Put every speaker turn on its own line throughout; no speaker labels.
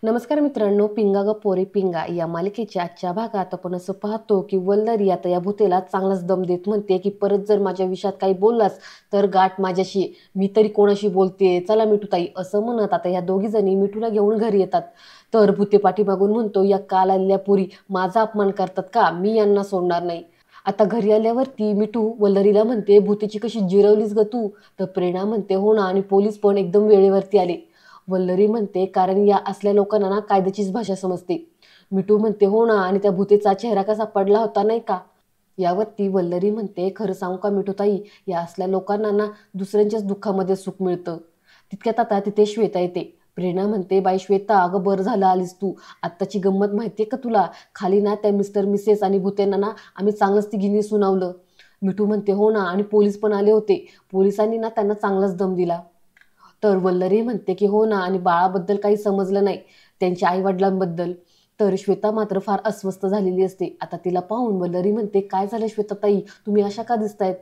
नमस्कार मित्रांनो, पिंगा ग पोरी पिंगा या मालिकेच्या आजच्या भागात आपण असं पाहतो की वल्लरी आता या भूतेला चांगलाच दम देत म्हणते की परत जर माझ्या विषयात काही बोललास तर गाठ माझ्याशी, मी तरी कोणाशी बोलते, चला मिठूताई असं म्हणत आता या दोघी जणी मिठूला घेऊन घरी येतात. तर भूते पाठीमागून म्हणतो, या काल आलेल्या पोरी माझा अपमान करतात का, मी यांना सोडणार नाही. आता घरी आल्यावरती मिठू वल्लरीला म्हणते, भूतेची कशी जिरवलीस ग तू. तर प्रेरणा म्हणते, हो ना, आणि पोलीस पण एकदम वेळेवरती आले. वल्लरी म्हणते, कारण या असल्या लोकांना ना कायद्याचीच भाषा समजते. मिठू म्हणते, हो ना, आणि त्या भूतेचा चेहरा कसा पडला होता नाही का. यावरती वल्लरी म्हणते, खरं सांगू का मिठूताई, या असल्या लोकांना ना दुसऱ्यांच्याच दुःखामध्ये सुख मिळतं. तितक्यात आता तिथे श्वेता येते. प्रेरणा म्हणते, बाई श्वेता, अगं बरं झालं आलीस तू. आत्ताची गंमत माहितीये का तुला, खाली ना त्या मिस्टर मिसेस आणि भूतेंना ना आम्ही चांगलंच तिघींनी सुनावलं. मिठू म्हणते, हो ना, आणि पोलीस पण आले होते. पोलिसांनी ना त्यांना चांगलाच दम दिला. तर वल्लरी म्हणते की हो ना, आणि बाळाबद्दल काही समजलं नाही, त्यांच्या आईवडिलांबद्दल. तर श्वेता मात्र फार अस्वस्थ झालेली असते. आता तिला पाहून वल्लरी म्हणते, काय झालं श्वेताताई, तुम्ही अशा का दिसतायत.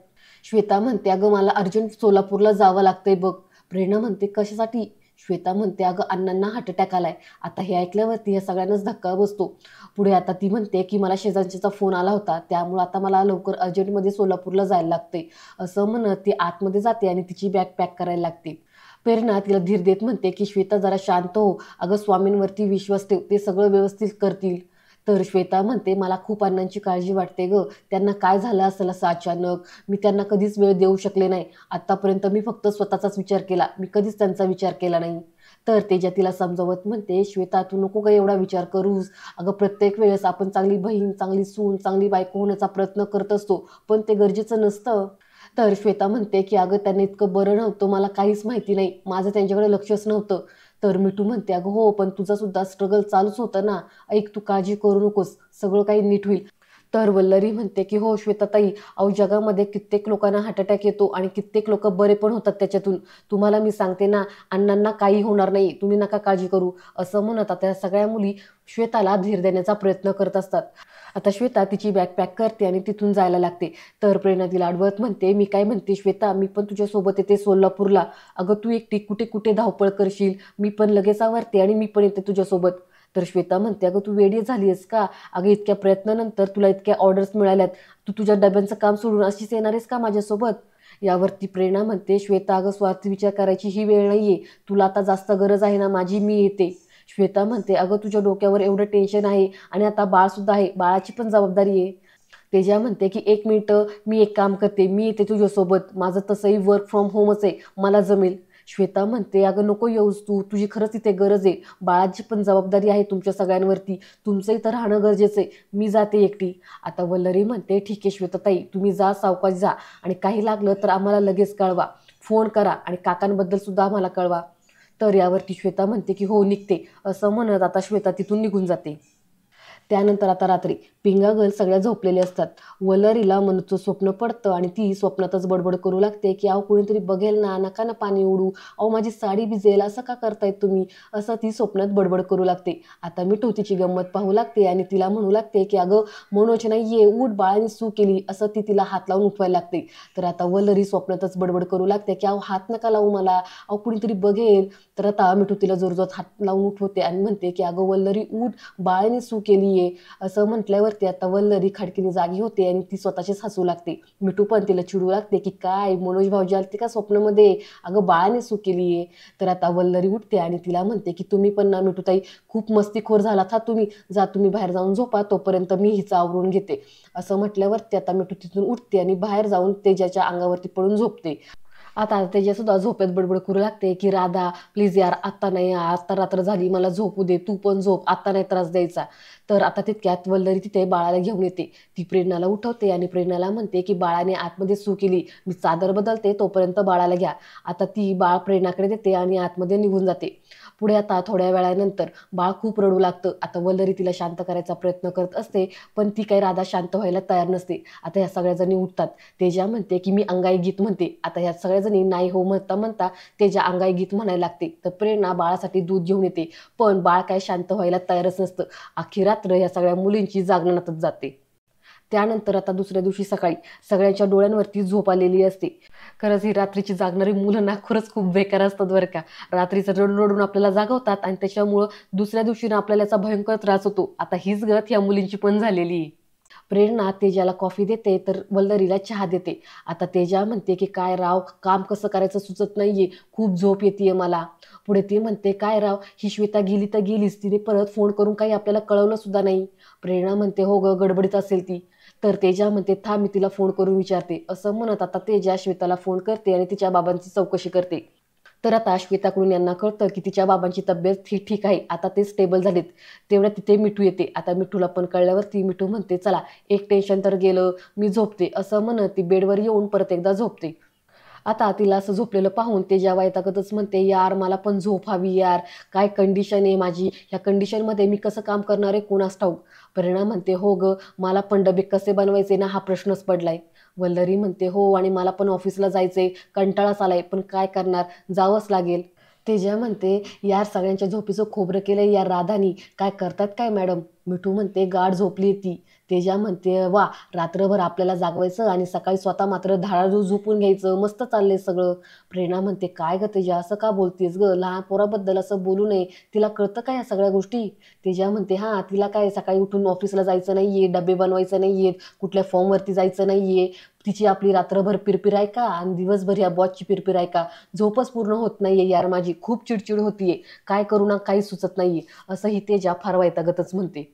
श्वेता म्हणते, अगं मला अर्जंट सोलापूरला जावं लागतंय बघ. प्रेरणा म्हणते, कशासाठी. श्वेता म्हणते, अगं अण्णांना हार्ट अटॅक आलाय. आता हे ऐकल्यावरती या सगळ्यांनाच धक्का बसतो. पुढे आता ती म्हणते की मला शेजारच्याचा फोन आला होता, त्यामुळे आता मला लवकर अर्जंटमध्ये सोलापूरला जायला लागते. असं म्हणत ती आतमध्ये जाते आणि तिची बॅग पॅक करायला लागते. प्रेरणा तिला धीर देत म्हणते की श्वेता जरा शांत हो, अगं स्वामींवरती विश्वास ठेव, ते सगळं व्यवस्थित करतील. तर श्वेता म्हणते, मला खूप अण्णांची काळजी वाटते ग, त्यांना काय झालं असेल असं अचानक, मी त्यांना कधीच वेळ देऊ शकले नाही. आतापर्यंत मी फक्त स्वतःचाच विचार केला, मी कधीच त्यांचा विचार केला नाही. तर तेजा तिला समजावत म्हणते, श्वेता तू नको का एवढा विचार करूस, अगं प्रत्येक वेळेस आपण चांगली बहीण, चांगली सून, चांगली बायको होण्याचा प्रयत्न करत असतो, पण ते गरजेचं नसतं. तर श्वेता म्हणते की अगं त्यांना इतकं बरं नव्हतं, मला काहीच माहिती नाही, माझं त्यांच्याकडे लक्षच नव्हतं. तर मिठू म्हणते, अगं हो, पण तुझा सुद्धा स्ट्रगल चालूच होतं ना, ऐक तू काळजी करू नकोस, सगळं काही नीट होईल. तर वल्लरी म्हणते की हो श्वेताताई, अहो जगामध्ये कित्येक लोकांना हार्ट अटॅक येतो आणि कित्येक लोक बरे पण होतात त्याच्यातून. तुम्हाला मी सांगते ना, अण्णांना काही होणार नाही, तुम्ही नका काळजी करू. असं म्हणत आता त्या सगळ्या मुली श्वेताला धीर देण्याचा प्रयत्न करत असतात. आता श्वेता तिची बॅग पॅक करते आणि तिथून जायला लागते. तर प्रेरणा तिला अडवत म्हणते, मी काय म्हणते श्वेता, मी पण तुझ्यासोबत येते सोलापूरला. अगं तू एकटी कुठे कुठे धावपळ करशील, मी पण लगेच आवरते आणि मी पण येते तुझ्यासोबत. तर श्वेता म्हणते, अगं तू वेडी झाली आहेस का, अगं इतक्या प्रयत्नानंतर तुला इतक्या ऑर्डर्स मिळाल्यात, तू तुझ्या डब्यांचं काम सोडून अशीच येणार आहेस का माझ्यासोबत. यावरती प्रेरणा म्हणते, श्वेता अगं स्वार्थी विचार करायची ही वेळ नाहीये, तुला आता जास्त गरज आहे ना माझी, मी येते. श्वेता म्हणते, अगं तुझ्या डोक्यावर एवढं टेन्शन आहे आणि आता बाळ सुद्धा आहे, बाळाची पण जबाबदारी आहे. तेजा म्हणते की एक मिनिटं, मी एक काम करते, मी येते तुझ्यासोबत, माझं तसंही वर्क फ्रॉम होमच आहे, मला जमेल. श्वेता म्हणते, अगं नको येऊस तू, तुझी खरंच इथे गरज आहे, बाळाची पण जबाबदारी आहे तुमच्या सगळ्यांवरती, तुमचं इथं राहणं गरजेचं आहे, मी जाते एकटी. आता वल्लरी म्हणते, ठीक आहे श्वेताताई, तुम्ही जा, सावकाश जा, आणि काही लागलं तर आम्हाला लगेच कळवा, फोन करा, आणि काकांबद्दल सुद्धा आम्हाला कळवा. तर यावरती श्वेता म्हणते की हो निघते. असं म्हणत आता श्वेता तिथून निघून जाते. त्यानंतर आता रात्री पिंगा गर्ल सगळ्या झोपलेल्या असतात. वल्लरीला मनूचं स्वप्न पडतं आणि ती स्वप्नातच बडबड करू लागते की अहो कोणीतरी बघेल ना, नका ना पाणी उडू, अहो माझी साडी भिजेल, असं का करतायत तुम्ही, असं ती स्वप्नात बडबड करू लागते. आता मिठू तिची गंमत पाहू लागते आणि तिला म्हणू लागते की अगं मनोज नाहीये, उठ, बाळाने सू केली, असं ती तिला हात लावून उठवायला लागते. तर आता वल्लरी स्वप्नातच बडबड करू लागते की अहो हात नका लावू मला, अहो कुणीतरी बघेल. तर आता मिठू तिला जोरजोरात हात लावून उठवते आणि म्हणते की अगं वल्लरी उठ, बाळाने सू केली. असं म्हटल्यावरती आता वल्लरी खडकीने जागी होते आणि ती स्वतःचीच हसू लागते. मिठू पण तिला चिडू लागते की काय मनोज भाऊजी आलते का स्वप्नामध्ये, अगं बाळाने सू केली आहे. तर आता वल्लरी उठते आणि तिला म्हणते की तुम्ही पण ना मिठूताई खूप मस्तीखोर झालात हा, तुम्ही जा, तुम्ही बाहेर जाऊन झोपा, तोपर्यंत मी हिचं आवरून घेते. असं म्हटल्यावरती आता मिठू तिथून उठते आणि बाहेर जाऊन तेजाच्या अंगावरती पडून झोपते. आता तेजासुद्धा झोपेत बडबड करू लागते की राधा प्लीज यार, आत्ता नाही, आत्ता रात्र झाली, मला झोपू दे, तू पण झोप, आत्ता नाही त्रास द्यायचा. तर आता तितक्यात वल्लरी तिथे बाळाला घेऊन येते. ती प्रेरणाला उठवते आणि प्रेरणाला म्हणते की बाळाने आतमध्ये सू केली, मी चादर बदलते, तोपर्यंत बाळाला घ्या. आता ती बाळ प्रेरणाकडे देते आणि आतमध्ये निघून जाते. पुढे आता थोड्या वेळानंतर बाळ खूप रडू लागतं. आता वल्लरी तिला शांत करायचा प्रयत्न करत असते, पण ती काही राधा शांत व्हायला तयार नसते. आता ह्या सगळ्याजणी उठतात. तेजा म्हणते की मी अंगाई गीत म्हणते. आता ह्या सगळ्याजणी नाही हो म्हणता म्हणता तेजा अंगाई गीत म्हणायला लागते. तर प्रेरणा बाळासाठी दूध घेऊन येते, पण बाळ काय शांत व्हायला तयारच नसतं. अख्खी रात्र ह्या सगळ्या मुलींची जागरणातच जाते. त्यानंतर आता दुसऱ्या दिवशी सकाळी सगळ्यांच्या डोळ्यांवरती झोप आलेली असते, खरंच ही रात्रीची जागणारी मुलं ना खरंच खूप बेकार असतात बरं का. रात्रीचं रडून रडून आपल्याला जागवतात आणि त्याच्यामुळं दुसऱ्या दिवशी ना आपल्याला याचा भयंकर त्रास होतो. आता हीच गत या मुलींची पण झालेली आहे. प्रेरणा तेजाला कॉफी देते तर वल्लरीला चहा देते. आता तेजा म्हणते की काय राव, काम कसं करायचं सुचत नाहीये, खूप झोप येते मला. पुढे ती म्हणते काय राव, ही श्वेता गेली तर गेलीच, तिने परत फोन करून काही आपल्याला कळवलं सुद्धा नाही. प्रेरणा म्हणते हो ग, गडबडीत असेल ती. तर तेजा म्हणते थांब मी तिला फोन करून विचारते. असं म्हणत आता तेजा श्वेताला फोन करते आणि तिच्या बाबांची चौकशी करते. तर आता श्वेताकडून यांना कळतं की तिच्या बाबांची तब्येत ठीक ठीक आहे, आता ते स्टेबल झालेत. तेवढ्या तिथे मिठू येते. आता मिठूला पण कळल्यावरती मिठू म्हणते चला, एक टेन्शन तर गेलं, मी झोपते. असं म्हणत ती बेडवर येऊन परत एकदा झोपते. आता तिला असं झोपलेलं पाहून ते जेव्हा वैतागतच म्हणते यार मला पण झोप हवी यार, काय कंडिशन आहे माझी, ह्या कंडिशनमध्ये मी कसं काम करणार आहे कोणास ठाऊक. प्रेरणा म्हणते हो ग, मला पण डबे कसे बनवायचे ना हा प्रश्नच पडलाय. वल्लरी म्हणते हो, आणि मला पण ऑफिसला जायचंय, कंटाळाच आलाय, पण काय करणार, जावंच लागेल. तेजा म्हणते यार सगळ्यांच्या झोपीचं खोबरं केलंय या राधानी, काय करतात काय मॅडम. मिठू म्हणते गाढ झोपली ती. तेजा म्हणते वा, रात्रभर आपल्याला जागवायचं आणि सकाळी स्वतः मात्र धाराजू झोपून घ्यायचं, मस्त चाललंय सगळं. प्रेरणा म्हणते काय ग तेजा, असं का बोलतेस ग, लहान पोराबद्दल असं बोलू नये, तिला कळतं का या सगळ्या गोष्टी. तेजा म्हणते हां, तिला काय सकाळी उठून ऑफिसला जायचं नाहीये, डबे बनवायचं नाहीये, कुठल्या फॉर्मवरती जायचं नाहीये, तिची आपली रात्रभर पिरपिर आहे का आणि दिवसभर या बॉसची पिरपिर आहे का. झोपच पूर्ण होत नाहीये यार माझी, खूप चिडचिड होतीये, काय करू ना काही सुचत नाहीये. असं ही तेजा फार वैतागतच म्हणते.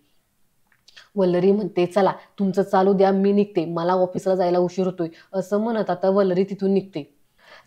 वल्लरी म्हणते चला तुमचं चालू द्या, मी निघते, मला ऑफिसला जायला उशीर होतोय. असं म्हणत आता वल्लरी तिथून निघते.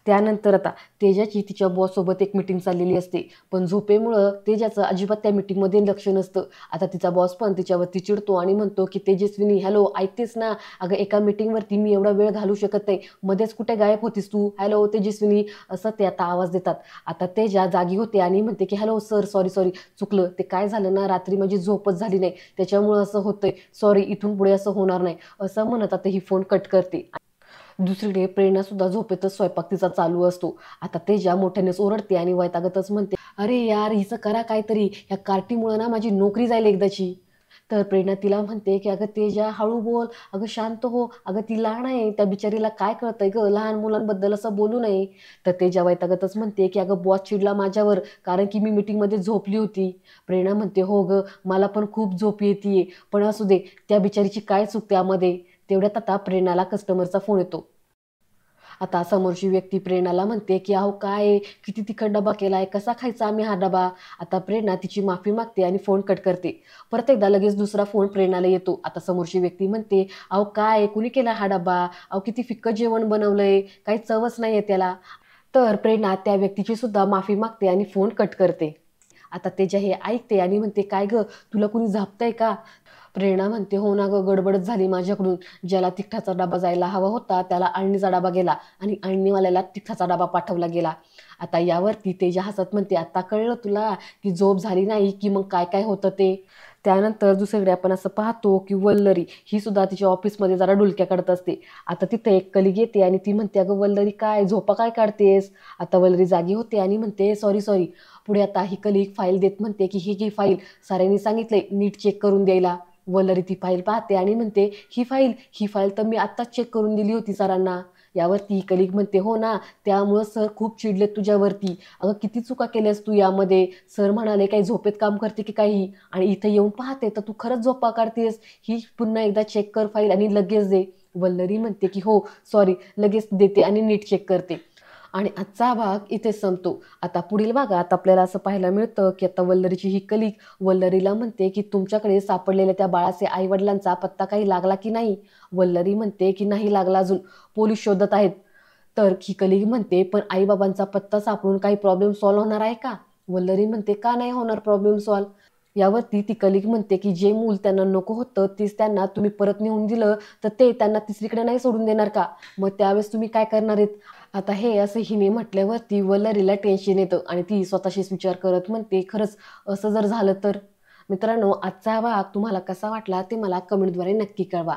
त्यानंतर आता तेजाची तिच्या बॉससोबत एक मीटिंग चाललेली असते, पण झोपेमुळं तेजाचं अजिबात त्या मीटिंगमध्ये लक्ष नसतं. आता तिचा बॉस पण तिच्यावरती चिडतो आणि म्हणतो की तेजस्विनी हॅलो, ऐकतेस ना, अगं एका मीटिंगवरती मी एवढा वेळ घालू शकत नाही, मध्येच कुठे गायब होतीस तू, हॅलो तेजस्विनी, असं ते आता आवाज देतात. आता तेजा जागी होते आणि म्हणते की हॅलो सर, सॉरी सॉरी, चुकलं, ते काय झालं ना, रात्री माझी झोपच झाली नाही त्याच्यामुळं असं होतंय, सॉरी, इथून पुढे असं होणार नाही. असं म्हणत आता ही फोन कट करते. दुसरीकडे प्रेरणा सुद्धा झोपेतच स्वयंपाक तिचा चालू असतो. आता तेजा मोठ्यानेच ओरडते आणि वैतागतच म्हणते अरे यार हिचं करा काहीतरी, ह्या कार्टीमुळे ना माझी नोकरी जाईल एकदाची. तर प्रेरणा तिला म्हणते की अगं तेजा हळू बोल, अगं शांत हो, अगं ती लहान आहे, त्या बिचारीला काय कळतंय ग, लहान मुलांबद्दल असं बोलू नये. तर तेजा वैतागतच म्हणते की अगं बॉस चिडला माझ्यावर कारण की मी मीटिंगमध्ये झोपली होती. प्रेरणा म्हणते हो ग, मला पण खूप झोप येते, पण असू दे, त्या बिचारीची काय चूक त्यामध्ये. तेवढ्यात आता प्रेरणाला कस्टमरचा फोन येतो. आता समोरची व्यक्ती प्रेरणाला म्हणते की अहो काय आहे, किती तिखट डबा केलाय, कसा खायचा आम्ही हा डबा. आता प्रेरणा तिची माफी मागते आणि फोन कट करते. परत एकदा लगेच दुसरा फोन प्रेरणाला येतो. आता समोरची व्यक्ती म्हणते अहो काय आहे, कुणी केला हा डबा, अहो किती फिक्कट जेवण बनवलंय, काही चवच नाहीये त्याला. तर प्रेरणा त्या व्यक्तीची सुद्धा माफी मागते आणि फोन कट करते. आता तेजा हे ऐकते आणि म्हणते काय ग, तुला कुणी झापतंय का. प्रेरणा म्हणते हो ना गं, गडबडच झाली माझ्याकडून, ज्याला तिखटाचा डबा जायला हवा होता त्याला अळणीचा डबा गेला आणि अळणीवाल्याला तिखटाचा डबा पाठवला गेला. आता यावरती तेजा हसत म्हणते आता कळलं तुला की झोप झाली नाही की मग काय काय होतं ते. त्यानंतर दुसरीकडे आपण असं पाहतो की वल्लरी ही सुद्धा तिच्या ऑफिसमध्ये जरा डुलक्या काढत असते. आता तिथे एक कलिग येते आणि ती म्हणते अगं वल्लरी काय झोपा काय काढतेस. आता वल्लरी जागी होते आणि म्हणते सॉरी सॉरी. पुढे आता ही कलिग फाईल देत म्हणते की ही फाईल साऱ्यांनी सांगितलंय नीट चेक करून द्यायला. वल्लरी ती फाईल पाहते आणि म्हणते ही फाईल तर मी आत्ताच चेक करून दिली होती सरांना. यावरती कलिग म्हणते हो ना, त्यामुळं सर खूप चिडलेत तुझ्यावरती, अगं किती चुका केल्यास तू यामध्ये, सर म्हणाले काही झोपेत काम करते की काही, आणि इथं येऊन पाहते तर तू खरंच झोपा काढतेस, ही पुन्हा एकदा चेक कर फाईल आणि लगेच दे. वल्लरी म्हणते की हो सॉरी, लगेच देते आणि नीट चेक करते. आणि आजचा भाग इथे संपतो. आता पुढील भागात आपल्याला असं पाहायला मिळतं की आता वल्लरीची ही कलिग वल्लरीला म्हणते की तुमच्याकडे सापडलेल्या त्या बाळाचे आईवडिलांचा पत्ता काही लागला की नाही. वल्लरी म्हणते की नाही लागला अजून, पोलीस शोधत आहेत. तर ही कलिग म्हणते पण आईबाबांचा पत्ता सापडून काही प्रॉब्लेम सॉल्व्ह होणार आहे का. वल्लरी म्हणते का नाही होणार प्रॉब्लेम सॉल्व्ह. यावरती ती कलिग म्हणते की जे मूल त्यांना नको होतं तेच त्यांना तुम्ही परत नेऊन दिलं तर ते त्यांना तिसरीकडे नाही सोडून देणार का, मग त्यावेळेस तुम्ही काय करणार आहेत. आता हे असं हिने म्हटल्यावरती वल्लरीला टेन्शन येतं आणि ती स्वतःशीच विचार करत म्हणते खरंच असं जर झालं तर. मित्रांनो, आजचा हा भाग तुम्हाला कसा वाटला ते मला कमेंटद्वारे नक्की कळवा.